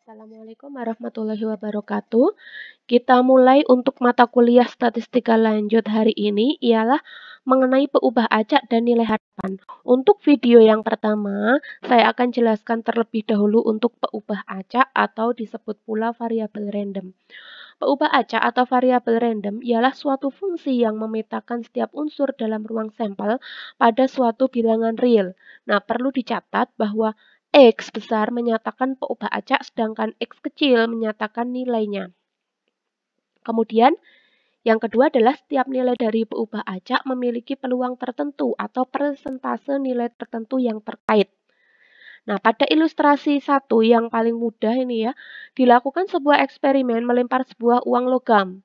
Assalamualaikum warahmatullahi wabarakatuh. Kita mulai untuk mata kuliah statistika lanjut hari ini ialah mengenai peubah acak dan nilai harapan. Untuk video yang pertama, saya akan jelaskan terlebih dahulu untuk peubah acak atau disebut pula variabel random. Peubah acak atau variabel random ialah suatu fungsi yang memetakan setiap unsur dalam ruang sampel pada suatu bilangan real. Nah, perlu dicatat bahwa X besar menyatakan peubah acak, sedangkan X kecil menyatakan nilainya. Kemudian, yang kedua adalah setiap nilai dari peubah acak memiliki peluang tertentu atau persentase nilai tertentu yang terkait. Nah, pada ilustrasi 1 yang paling mudah ini ya, dilakukan sebuah eksperimen melempar sebuah uang logam.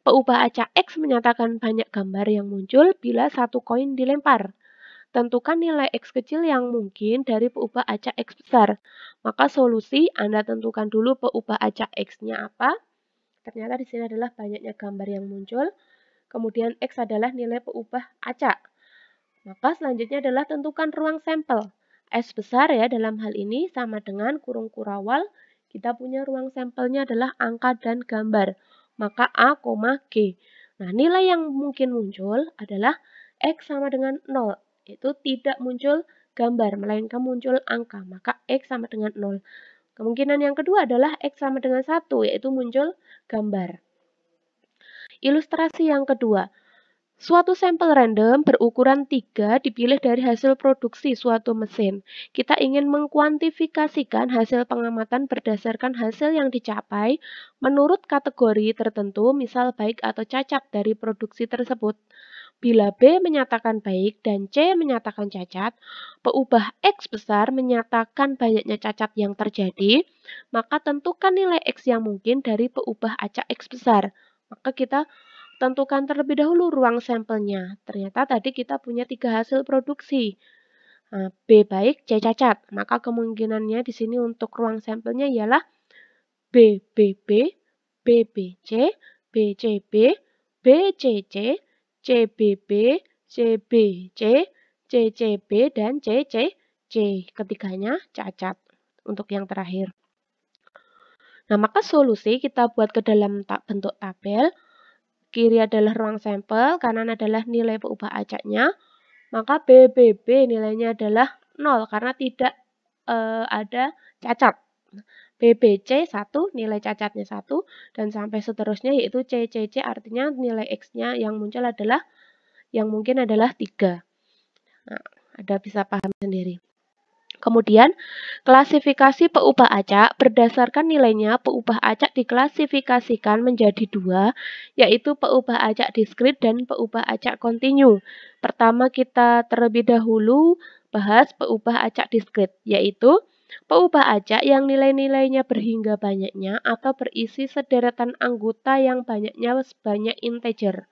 Peubah acak X menyatakan banyak gambar yang muncul bila satu koin dilempar. Tentukan nilai X kecil yang mungkin dari peubah acak X besar. Maka solusi, Anda tentukan dulu peubah acak X-nya apa. Ternyata di sini adalah banyaknya gambar yang muncul. Kemudian X adalah nilai peubah acak. Maka selanjutnya adalah tentukan ruang sampel. S besar ya dalam hal ini sama dengan kurung kurawal. Kita punya ruang sampelnya adalah angka dan gambar. Maka A, G. Nah, nilai yang mungkin muncul adalah X sama dengan 0. Itu tidak muncul gambar, melainkan muncul angka. Maka X sama dengan 0. Kemungkinan yang kedua adalah X sama dengan 1, yaitu muncul gambar. Ilustrasi yang kedua. Suatu sampel random berukuran 3 dipilih dari hasil produksi suatu mesin. Kita ingin mengkuantifikasikan hasil pengamatan berdasarkan hasil yang dicapai menurut kategori tertentu, misal baik atau cacat dari produksi tersebut. Bila B menyatakan baik dan C menyatakan cacat, peubah X besar menyatakan banyaknya cacat yang terjadi, maka tentukan nilai X yang mungkin dari peubah acak X besar. Maka kita tentukan terlebih dahulu ruang sampelnya. Ternyata tadi kita punya 3 hasil produksi. Nah, B baik, C cacat. Maka kemungkinannya di sini untuk ruang sampelnya ialah B, B, B, B, B, C, B, C, B, B, C, C, C, B, B, C, B, C, C, C, B, dan C, C, C. Ketiganya cacat untuk yang terakhir. Nah, maka solusi kita buat ke dalam bentuk tabel. Kiri adalah ruang sampel, kanan adalah nilai peubah acaknya. Maka BBB nilainya adalah 0 karena tidak ada cacat. BBC 1, nilai cacatnya 1, dan sampai seterusnya yaitu CCC artinya nilai X-nya yang muncul adalah, yang mungkin adalah 3. Nah, Anda bisa paham sendiri. Kemudian, klasifikasi peubah acak berdasarkan nilainya, peubah acak diklasifikasikan menjadi 2, yaitu peubah acak diskrit dan peubah acak kontinu. Pertama kita terlebih dahulu bahas peubah acak diskrit, yaitu peubah acak yang nilai-nilainya berhingga banyaknya atau berisi sederetan anggota yang banyaknya sebanyak integer.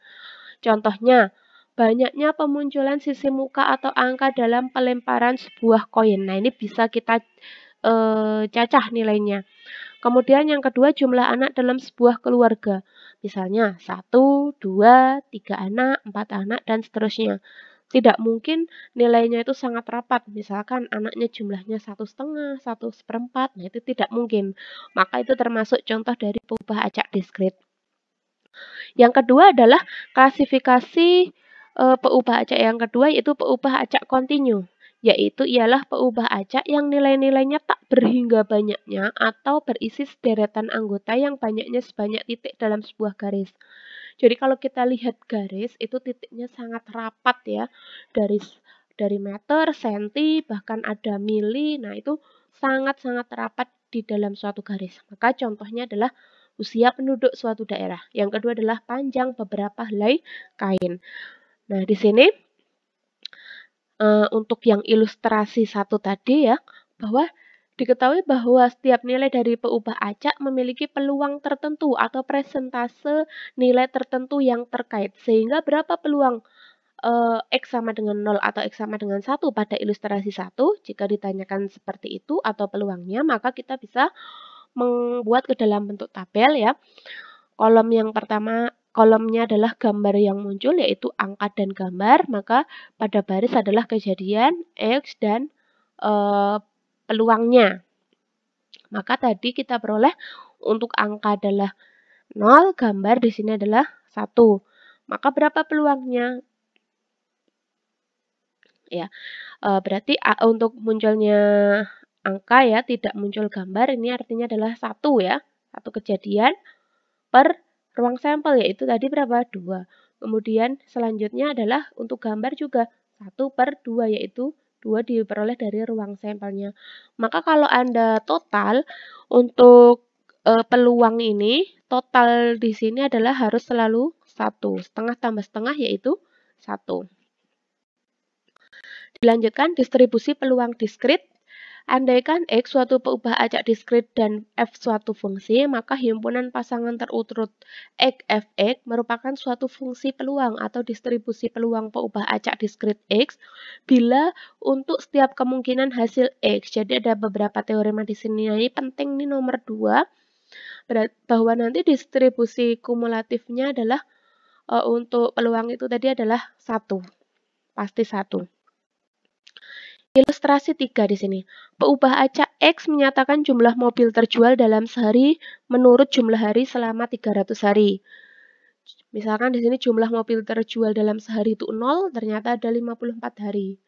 Contohnya, banyaknya pemunculan sisi muka atau angka dalam pelemparan sebuah koin. Nah, ini bisa kita cacah nilainya. Kemudian yang kedua, jumlah anak dalam sebuah keluarga. Misalnya 1, 2, 3 anak, 4 anak, dan seterusnya. Tidak mungkin nilainya itu sangat rapat. Misalkan anaknya jumlahnya 1,5, 1/4. Nah, itu tidak mungkin. Maka itu termasuk contoh dari peubah acak diskrit. Yang kedua adalah klasifikasi peubah acak yang kedua, yaitu peubah acak kontinu. Yaitu ialah peubah acak yang nilai-nilainya tak berhingga banyaknya atau berisi sederetan anggota yang banyaknya sebanyak titik dalam sebuah garis. Jadi kalau kita lihat garis, itu titiknya sangat rapat ya. Dari meter, senti, bahkan ada mili. Nah, itu sangat-sangat rapat di dalam suatu garis. Maka contohnya adalah usia penduduk suatu daerah. Yang kedua adalah panjang beberapa helai kain. Nah, di sini untuk yang ilustrasi 1 tadi ya, bahwa diketahui bahwa setiap nilai dari peubah acak memiliki peluang tertentu atau persentase nilai tertentu yang terkait. Sehingga berapa peluang X sama dengan 0 atau X sama dengan 1 pada ilustrasi 1, jika ditanyakan seperti itu atau peluangnya, maka kita bisa membuat ke dalam bentuk tabel ya. Kolom yang pertama, kolomnya adalah gambar yang muncul, yaitu angka dan gambar, maka pada baris adalah kejadian, X, dan peluangnya. Maka tadi kita peroleh untuk angka adalah 0, gambar di sini adalah 1. Maka berapa peluangnya? Ya, berarti untuk munculnya angka ya, tidak muncul gambar, ini artinya adalah 1 ya. 1 kejadian per ruang sampel, yaitu tadi berapa? 2. Kemudian selanjutnya adalah untuk gambar juga 1 per 2, yaitu 2 diperoleh dari ruang sampelnya. Maka kalau Anda total untuk peluang ini, total di sini adalah harus selalu 1. Setengah tambah setengah yaitu 1. Dilanjutkan distribusi peluang diskrit. Andaikan X suatu peubah acak diskrit dan F suatu fungsi, maka himpunan pasangan terurut X, Fx merupakan suatu fungsi peluang atau distribusi peluang peubah acak diskrit X bila untuk setiap kemungkinan hasil X. Jadi ada beberapa teorema di sini. Ini penting nih nomor 2, bahwa nanti distribusi kumulatifnya adalah untuk peluang itu tadi adalah 1. Pasti 1. Ilustrasi 3 di sini. Peubah acak X menyatakan jumlah mobil terjual dalam sehari menurut jumlah hari selama 300 hari. Misalkan di sini jumlah mobil terjual dalam sehari itu 0, ternyata ada 54 hari.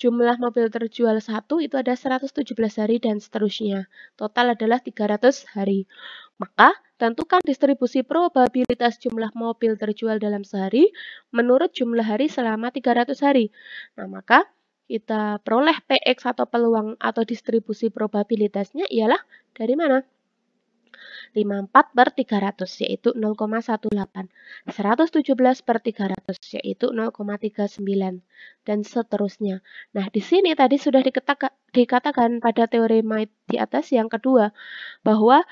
Jumlah mobil terjual 1 itu ada 117 hari dan seterusnya. Total adalah 300 hari. Maka tentukan distribusi probabilitas jumlah mobil terjual dalam sehari menurut jumlah hari selama 300 hari. Nah, maka kita peroleh PX atau peluang atau distribusi probabilitasnya ialah dari mana? 54 per 300 yaitu 0,18. 117 per 300 yaitu 0,39 dan seterusnya. Nah, di sini tadi sudah dikatakan pada teorema di atas yang kedua bahwa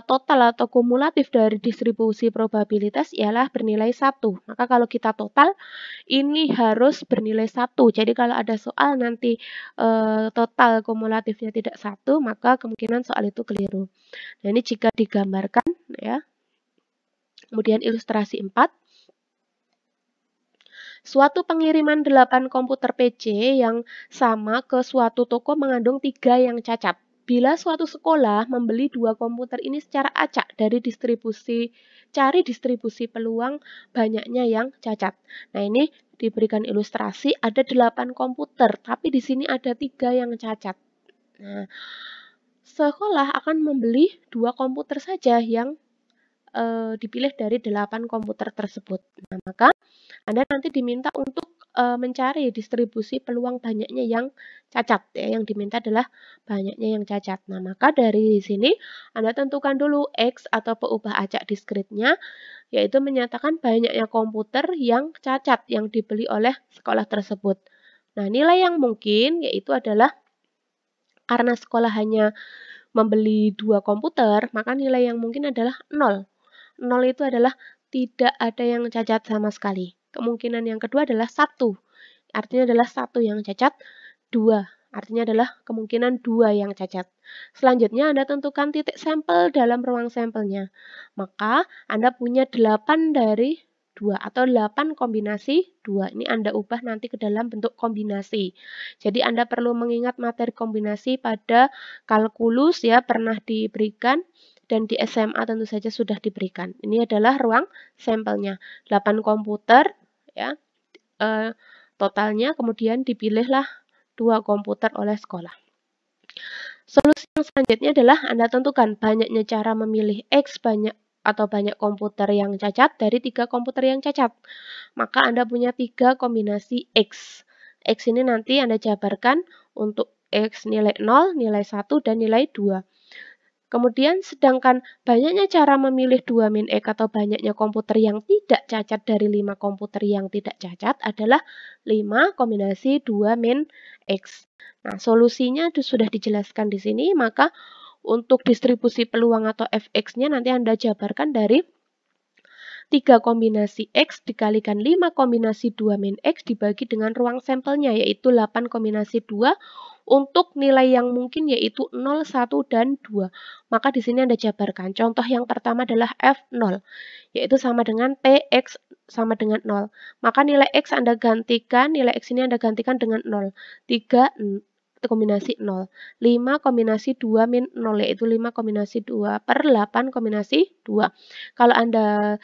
total atau kumulatif dari distribusi probabilitas ialah bernilai 1. Maka kalau kita total ini harus bernilai 1. Jadi kalau ada soal nanti total kumulatifnya tidak 1, maka kemungkinan soal itu keliru. Nah, ini jika digambarkan ya. Kemudian ilustrasi 4. Suatu pengiriman 8 komputer PC yang sama ke suatu toko mengandung 3 yang cacat. Bila suatu sekolah membeli 2 komputer ini secara acak dari cari distribusi peluang banyaknya yang cacat. Nah, ini diberikan ilustrasi ada 8 komputer, tapi di sini ada 3 yang cacat. Nah, sekolah akan membeli 2 komputer saja yang dipilih dari 8 komputer tersebut. Nah, maka Anda nanti diminta untuk mencari distribusi peluang banyaknya yang cacat. Ya, yang diminta adalah banyaknya yang cacat. Nah, maka dari sini Anda tentukan dulu X atau peubah acak diskritnya, yaitu menyatakan banyaknya komputer yang cacat yang dibeli oleh sekolah tersebut. Nah, nilai yang mungkin yaitu adalah karena sekolah hanya membeli 2 komputer, maka nilai yang mungkin adalah 0. 0 itu adalah tidak ada yang cacat sama sekali. Kemungkinan yang kedua adalah 1. Artinya adalah 1 yang cacat, 2. Artinya adalah kemungkinan 2 yang cacat. Selanjutnya Anda tentukan titik sampel dalam ruang sampelnya. Maka Anda punya 8 dari 2 atau 8 kombinasi 2. Ini Anda ubah nanti ke dalam bentuk kombinasi. Jadi Anda perlu mengingat materi kombinasi pada kalkulus ya, pernah diberikan. Dan di SMA tentu saja sudah diberikan. Ini adalah ruang sampelnya. 8 komputer ya. Totalnya kemudian dipilihlah 2 komputer oleh sekolah. Solusi yang selanjutnya adalah Anda tentukan banyaknya cara memilih X banyak komputer yang cacat dari 3 komputer yang cacat. Maka Anda punya 3 kombinasi X. X ini nanti Anda jabarkan untuk X nilai 0, nilai 1, dan nilai 2. Kemudian sedangkan banyaknya cara memilih 2 min X atau banyaknya komputer yang tidak cacat dari 5 komputer yang tidak cacat adalah 5 kombinasi 2 min X. Nah, solusinya sudah dijelaskan di sini, maka untuk distribusi peluang atau Fx-nya nanti Anda jabarkan dari 3 kombinasi X dikalikan 5 kombinasi 2 min X dibagi dengan ruang sampelnya, yaitu 8 kombinasi 2 untuk nilai yang mungkin yaitu 0, 1, dan 2. Maka di sini Anda jabarkan. Contoh yang pertama adalah F0, yaitu sama dengan PX sama dengan 0. Maka nilai X Anda gantikan, nilai X ini Anda gantikan dengan 0. 3, kombinasi 0. 5 kombinasi 2 min 0, yaitu 5 kombinasi 2 per 8 kombinasi 2. Kalau Anda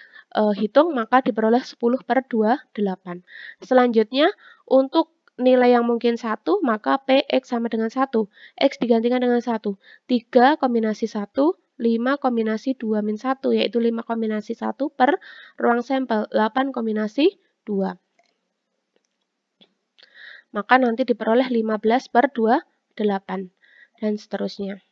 hitung, maka diperoleh 10 per 28. Selanjutnya, untuk nilai yang mungkin 1, maka PX sama dengan 1. X digantikan dengan 1. 3 kombinasi 1, 5 kombinasi 2 min 1, yaitu 5 kombinasi 1 per ruang sampel, 8 kombinasi 2. Maka nanti diperoleh 15 per 28, dan seterusnya.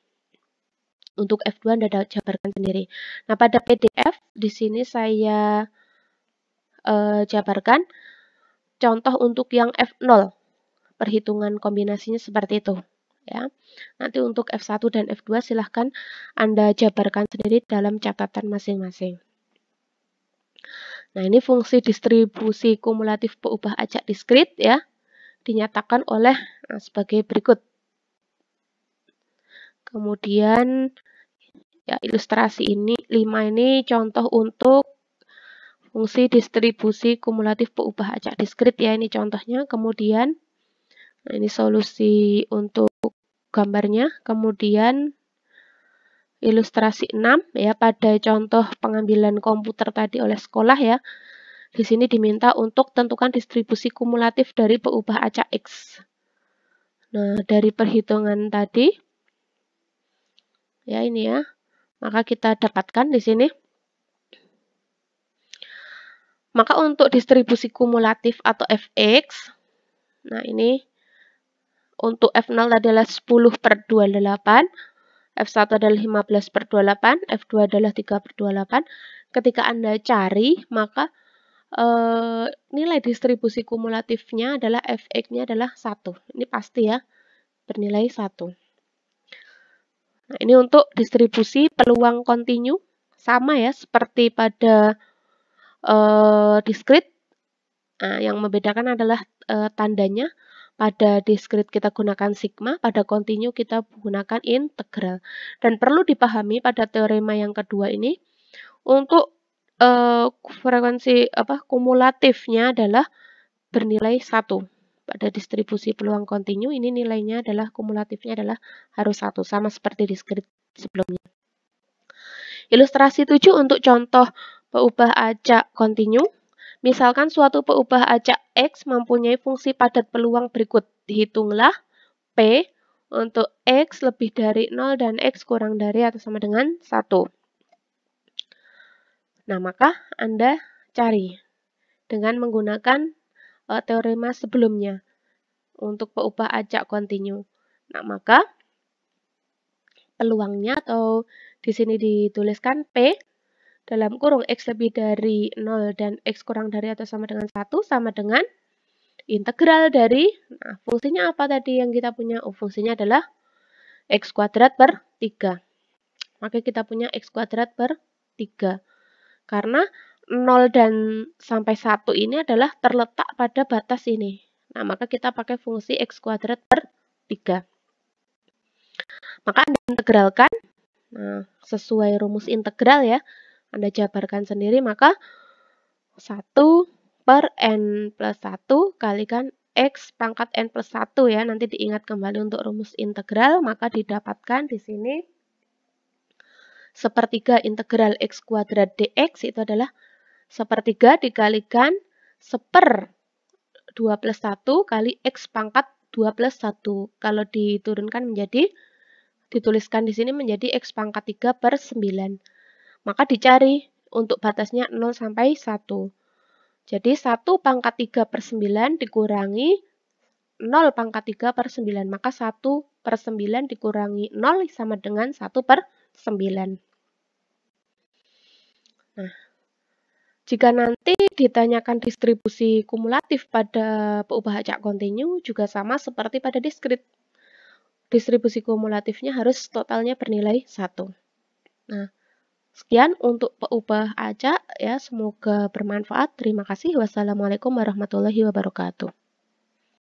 Untuk F2 Anda jabarkan sendiri. Nah, pada PDF, di sini saya jabarkan contoh untuk yang F0. Perhitungan kombinasinya seperti itu. Ya. Nanti untuk F1 dan F2 silahkan Anda jabarkan sendiri dalam catatan masing-masing. Nah, ini fungsi distribusi kumulatif peubah acak diskrit ya, dinyatakan oleh sebagai berikut. Kemudian ya, ilustrasi ini 5 ini contoh untuk fungsi distribusi kumulatif peubah acak diskrit ya, ini contohnya. Kemudian nah, ini solusi untuk gambarnya. Kemudian ilustrasi 6 ya, pada contoh pengambilan komputer tadi oleh sekolah ya. Di sini diminta untuk tentukan distribusi kumulatif dari peubah acak X. Nah, dari perhitungan tadi ya ini ya, maka kita dapatkan di sini. Maka untuk distribusi kumulatif atau Fx, nah ini untuk F0 adalah 10 per 28, F1 adalah 15 per 28, F2 adalah 3 per 28. Ketika Anda cari, maka nilai distribusi kumulatifnya adalah Fx-nya adalah 1. Ini pasti ya, bernilai 1. Nah, ini untuk distribusi peluang kontinu, sama ya, seperti pada diskrit. Nah, yang membedakan adalah tandanya. Pada diskrit kita gunakan sigma, pada kontinu kita gunakan integral. Dan perlu dipahami pada teorema yang kedua ini, untuk frekuensi kumulatifnya adalah bernilai 1. Pada distribusi peluang kontinu ini nilainya adalah kumulatifnya adalah harus 1, sama seperti diskrit sebelumnya. Ilustrasi 7 untuk contoh peubah acak kontinu. Misalkan suatu peubah acak X mempunyai fungsi padat peluang berikut. Dihitunglah P untuk X lebih dari 0 dan X kurang dari atau sama dengan 1. Nah, maka Anda cari dengan menggunakan teorema sebelumnya untuk peubah acak kontinu. Nah, maka peluangnya atau di sini dituliskan P dalam kurung X lebih dari 0 dan X kurang dari atau sama dengan 1 sama dengan integral dari, nah fungsinya apa tadi yang kita punya? Oh, fungsinya adalah X kuadrat per 3. Maka kita punya X kuadrat per 3. Karena 0 dan sampai 1 ini adalah terletak pada batas ini. Nah, maka kita pakai fungsi X kuadrat per 3. Maka Anda integralkan, nah, sesuai rumus integral ya, Anda jabarkan sendiri, maka 1 per N plus 1 kalikan X pangkat N plus 1 ya, nanti diingat kembali untuk rumus integral, maka didapatkan di sini sepertiga integral X kuadrat dx itu adalah sepertiga dikalikan seper 2 plus 1 kali X pangkat 2 plus 1. Kalau diturunkan menjadi, dituliskan di sini menjadi X pangkat 3 per 9. Maka dicari untuk batasnya 0 sampai 1. Jadi 1 pangkat 3 per 9 dikurangi 0 pangkat 3 per 9. Maka 1 per 9 dikurangi 0 sama dengan 1 per 9. Nah, jika nanti ditanyakan distribusi kumulatif pada peubah acak kontinu juga sama seperti pada diskrit. Distribusi kumulatifnya harus totalnya bernilai 1. Nah, sekian untuk peubah acak ya, semoga bermanfaat. Terima kasih. Wassalamualaikum warahmatullahi wabarakatuh.